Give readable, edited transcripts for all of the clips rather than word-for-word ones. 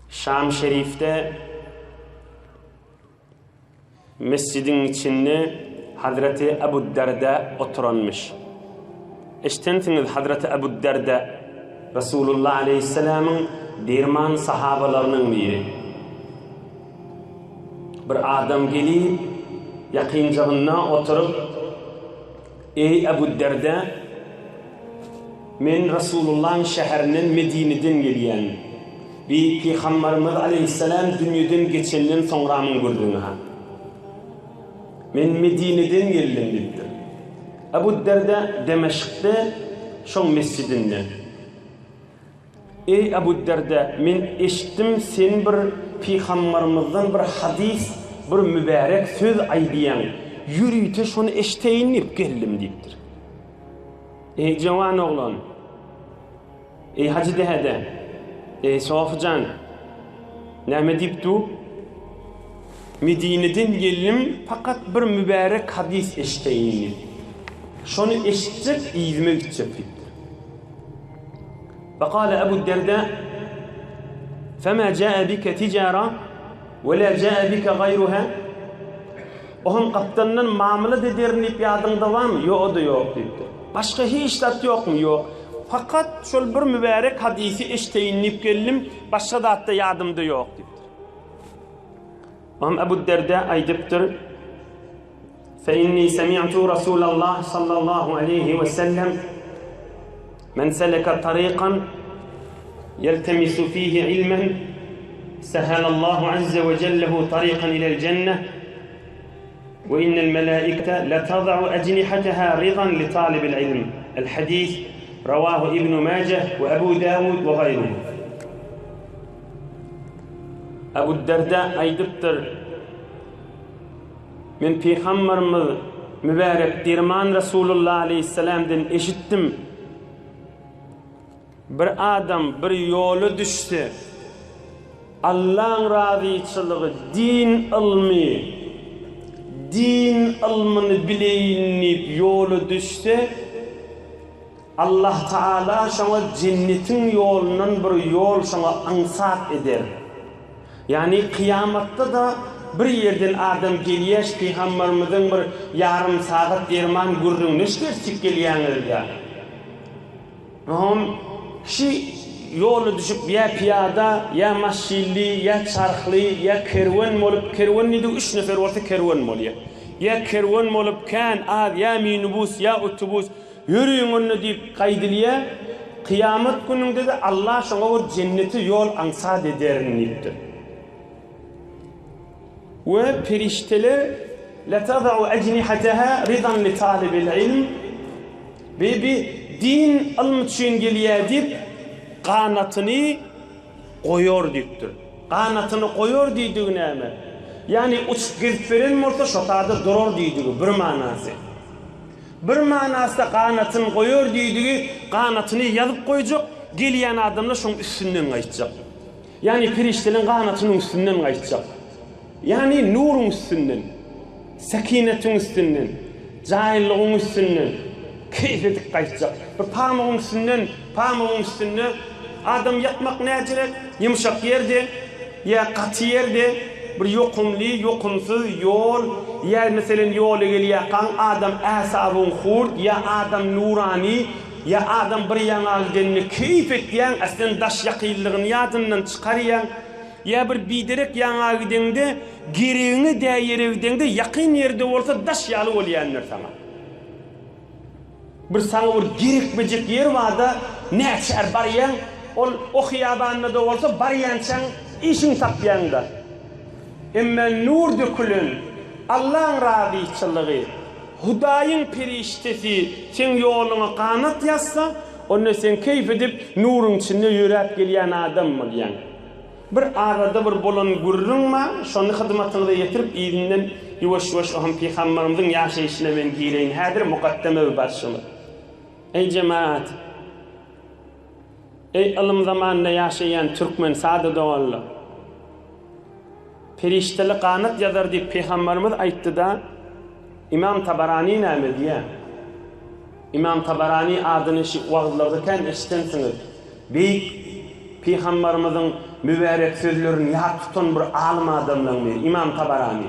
Şam Şerif'te mescidin içinde Hazreti Ebu Derda oturanmış. Eştensiniz Hazreti Ebu Derda Resulullah Aleyhisselam'ın derman sahabalarının biri. Bir adam gelip yakıncağına oturup ey Ebu Derda, men Resulullah'ın şehrinin Medine'den geliyen bir Peygamberimiz Aleyhisselam dünyadan geçenden sonra mı gördün ha? Men Medine'den geldim dedi. Ebu Derda Demeşk'te şon mescidinden. Ey Ebu Derda, men eşittim sen bir Peygamberimizden bir hadis, bir mübarek söz aydiyan. Yürüyte şunu eşteyin deyip geldim deyiptir. Ey cavan oğlan, ey Hacı Dehede, ey Soğufcan, näme deyipdu? Medine'den geldim fakat bir mübarek hadis eşteyin deyip. Şunu eşitecek, iyizime gidecek deyiptir. فقال أبو الدرداء فما جاء بك تجارة ولا جاء بك غيرها. Oğun kaptanın mamılı dediğini yadında var mı? Yok da yok dedi. Başka hiç tat yok mu? Yok. Fakat şöyle bir mübarek hadisi eşteyinleyip geldim, başka da hatta yadımda yok dedi. Oğun Ebu Derda aydıptır. فَاِنِّي سَمِعْتُ رَسُولَ اللّٰهِ صَلَّى اللّٰهُ عَلَيْهِ وَسَلَّمْ مَنْ سَلَكَ طَرِيقًا يَلْتَمِسُ ف۪يهِ عِلْمًا سَهَلَ اللّٰهُ عَزَّ وَجَلَّهُ طَرِيقًا إِلَى الْجَنَّةِ وإن الملائكة لتضع أجنحتها رضا لطالب العلم. الحديث رواه ابن ماجه وأبو داود وغيره. أبو الدرداء aydıptır. Men Peygamberimiz mübarek dirman Resulullah Aleyhisselam'dan eşittim. Bir adam bir yolu düşse, Allah'ın razıçılığı, din ilmi, din ilmini bileyinip yolu düşse, Allah Teala şuna cennetin yolundan bir yol şuna ansat eder. Yani kıyamatta da bir yerden adam geliyeş Peygamberimizin bir yarım saat derman gürrünüş gerçek geliyenler ya. Kişi yolu düşüp ya piyada, ya maşilli, ya çarklı, ya kervan olup, kervan neydi? 3 nefer orta kervan oluyor. Ya kervan olup kan ad, ya minibus, ya otobüs, yürüyün onu deyip kaydılıyor. Kıyamet gününde de Allah şuna o cenneti yol ansat ederini deyiptir. Ve perişteler لَتَضَعُ اَجْنِحَتَهَا رِضًا لِطَالِبِ الْعِلْمِ ve bir din ilmi için geliyor deyip kanatını koyuyor deyiptir. Kanatını koyuyor deydiği neyme? Yani uçup gezip veren mi orta şotarda durur deydiği bir manası. Bir manası da kanatını koyuyor deydiği kanatını yazıp koyacak, geliyen adamla şunun üstünden kaçacak. Yani periştenin kanatının üstünden kaçacak. Yani nurun üstünden, sakinetin üstünden, cahilliğin üstünden keyfetik kaçacak. Bir parmağın üstünden adam yatmak ne gerek? Yumuşak yerde ya katı yerde bir yokumlu, yokumsuz yol, ya mesela yola geliyor kan adam asabın hurt, ya adam nurani, ya adam bir yana gideni keyfetleyen aslında daş yakıllığını yadından çıkarıyan, ya bir biderek yana gidende gereğini değeri gidende yakın yerde olsa daş yalı olayanlar sana. Bir sana bir gerekmeyecek yer var da ne açar bariyen, o hiyabanında da olsa bariyensen işin tapyan da. Ama nur dökülün, Allah'ın razıçılığı, Hudayın periştesi sen yoluna kanat yazsa, onu sen keyif edip nurun içinde yürüyüp gelen adam mı diyen. Bir arada bir bolan görürün ma, şonu hizmetini de getirip izinden yavaş yavaş o Peygamberimizin yaşayışına ben gireyin. Hadir mukaddeme ve başlama. Ey cemaat, ey ilim zamanında yaşayan Türkmen sade doğallı. Perişteli kanat yazar deyip Peygamberimiz ayıttı da İmam Tabarani näme diye. İmam Tabarani adını şu vaazlarken eşitensiniz. Beyik Peygamberimizin mübarek sözlerini yad tutan bir alim adamdan biri İmam Tabarani.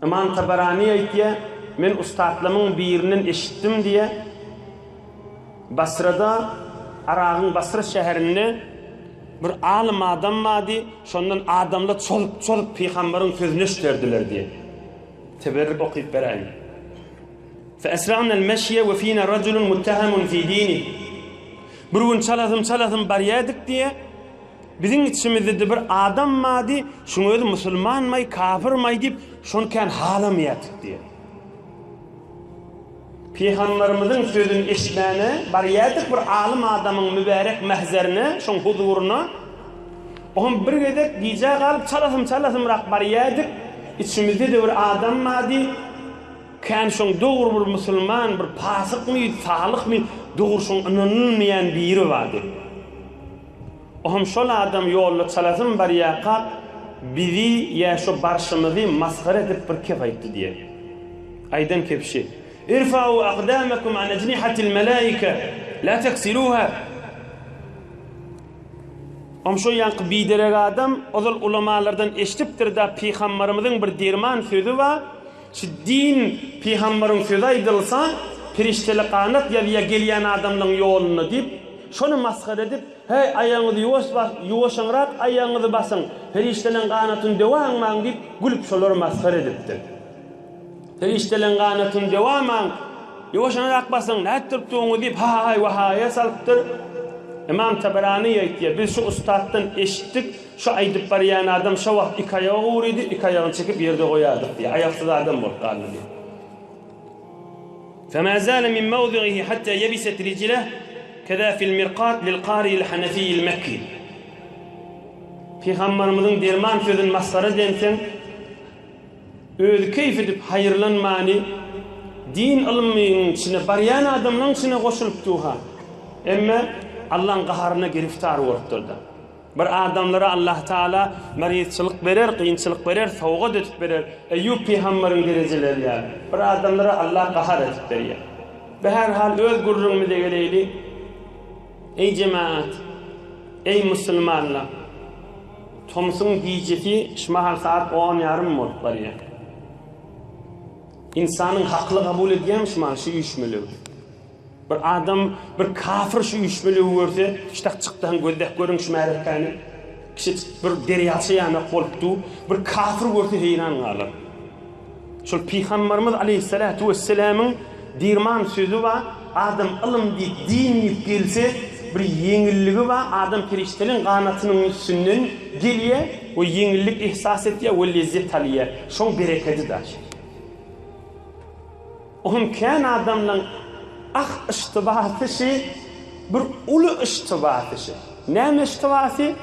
İmam Tabarani aytıyor, men ustadlamın birinin eşittim diye Basra'da, Arağın Basra şehrinde bir alim adam vardı, şondan adamla çolup Peygamberin sözünü işlerdiler diye. Teberrük okuyup bereyim. فَأَسْرَعْنَا الْمَشْيَ وَف۪ينَ رَجُلٌ مُتَّهَمٌ ف۪ي د۪ينِ Bir gün çaladım bariyedik diye bizim içimizde bir adam vardı, şunu öyle Müslüman mı, kafir mi deyip şonken halamayattık diye. Peygamberimizin sözünü eşitmene, bariyedik bir alim adamın mübarek mehzerine, şun huzuruna, onun bir gedek diyeceği kalıp çaladım bariyedik, içimizde de bir adam vardı, kan şun doğru bir Müslüman, bir pasık mı, sağlık mı, doğru şun inanılmayan biri vardı. Ohum şol adam yollu çaladım bariye kalk, bizi ya şu barşımızı maskara edip bir kef ayttı diye. Aydan kepşi. İrfa'u aqdamakum an ecnihatil melaike, la teksiruha. Ohum şol yankı biderek adam, ozul ulamalardan eşitiptir da Peygamberimizin bir derman sözü var. Şu din Peygamberin sözü aydılsa, perişteli kanat ya geliyen adamların yolunu deyip, şunu maskara edip, hey ayağınızı yuvaşanrak ayağınızı basın, periştelen kanatın devamman deyip, gülüp şoları maskara ediptir. Periştelen kanatın devamman, yuvaşanarak basın, ne ettirptuğunu deyip, ha salıptır. İmam Tabarani aytıyor, biz şu ustadtan eşittik, şu aydıp bariyen adam şu vaxt iki ayağı uğruydu, iki ayağını çekip yerde koyadık diye, ayaksız adam bol kaldı diye. فَمَا زَالَ مِنْ مَوْضِعِهِ حَتَّى يَبِسَتْ رِجِلَهِ كَذَا فِي الْمِرْقَاتِ لِلْقَارِيِ الْحَنَفِيِّ الْمَكِّي Peygamberimizin derman sözün masları densen, öyle keyif edip hayırlanmani, din ilminin içine, bariyen adamın içine koşulup tuha. Ama Allah'ın qaharına giriftar olupturdu. Bir adamlara Allah Teala marizçılık verer, kıyınçılık verer, soğuğa ötüp verer. Eyyub Peygamberin dereceleri ya. Bir adamlara Allah qahar etip veriyor. Ve her hal öz gurrunu de geleyli. Ey cemaat, ey Müslümanlar, Tomsun diyeceği şimahal saat 10:30 modlar ya. İnsanın haklı kabul ediyem şimahal şu işmeli. Bir adam, bir kafir şu işmeli görse, işte çıktan gözdek görün şimahal kişi bir deriyatı yani kolptu, bir kafir görse heyran kalır. Şu Peygamberimiz Aleyhissalatu vesselam'ın dirman sözü var, adam ilm deyip, din deyip gelse, bir yengilliği var, adam periştelin kanatının üstünden geliyor, o yengillik ihsas ediyor, o lezzet alıyor. Şun bereketi da. Onun kan adamla iştibatı şey, bir ulu iştibatı şey. Ne iştibatı?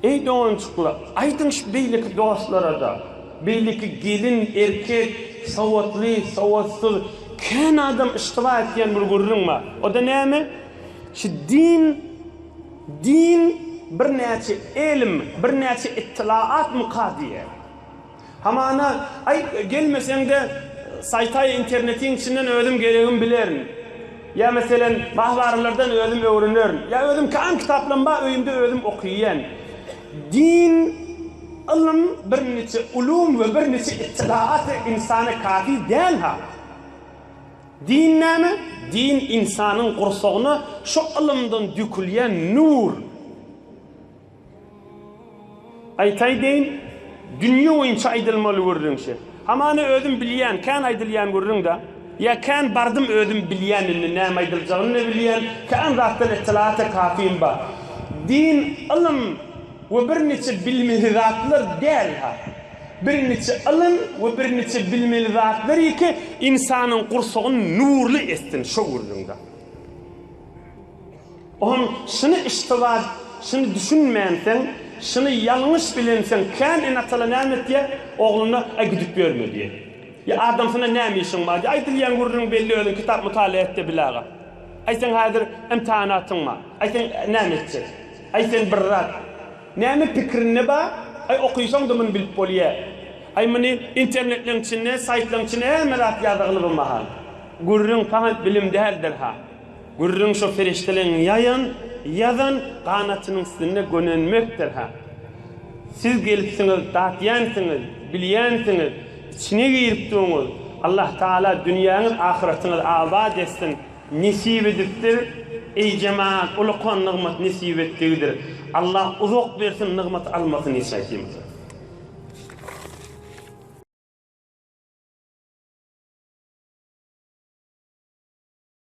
Ey doğançıklar, aytın şu beylik dostlara da, beylik gelin, erkek, savatlı, savatsız, kan adam iştibat ediyen bir gururun var. O da ne mi? Şu din bir neçe ilim, bir neçe ittilaat mukadiye. Hamana ay gelmesen de saytay internetin içinden ödüm gereğim bilirim. Ya mesela mahvarlardan ödüm öğrenirim. Ya ödüm kan kitaplanma öyümde ödüm okuyan. Din ilim bir neçe ulum ve bir neçe ittilaat insana kafi değil ha. Din ne mi? Din insanın kursuğuna şu ilimden dökülen nur. Aytay deyin, dünya oyunca aydılmalı vurduğun şey. Hamani ödüm bilyen, kan aydılyan vurduğun da, ya kan bardım ödüm bilyenini, ne aydılacağını bilyen, kan zaten ittilaata kafiyim ba. Din, ilim ve bir neçe bilmeli zatlar değil ha. Bir neçe ilim ve bir neçe bilmeli zatları ki insanın kursuğunu nurlu etsin şu vurduğunda. Onun şunu iştivat, şunu düşünmeyensen, şunu yanlış bilensen, kan inatala nâmet diye, oğluna gidip görmüyor diye. Ya adam sana ne işin var diye, ay dileyen vurduğun belli ödün, kitap mutala etti bilağa. Ay sen hadir imtihanatın var, ay sen nâmetçi, ay sen birrat. Nâmet fikrin ba? Ay okuysan da bunu bilip oluyor. Ay mani internetlerin içine, saytların içine merak yazıqlı bu mahal. Gurrun kanat bilim değildir ha. Gurrun şu feriştelerin yayın, yazan qanatının üstüne gönenmektir ha. Siz gelipsiniz, datiyansınız, biliyensiniz, içine giripdiňiz. Allah Taala dünýäňiz, ahiretiniz azad etsin, nisip edipdir. Ey cemaat, ulukhan nigmat nisip etdidir. Allah uzak bersin, nigmat almasın inşallah.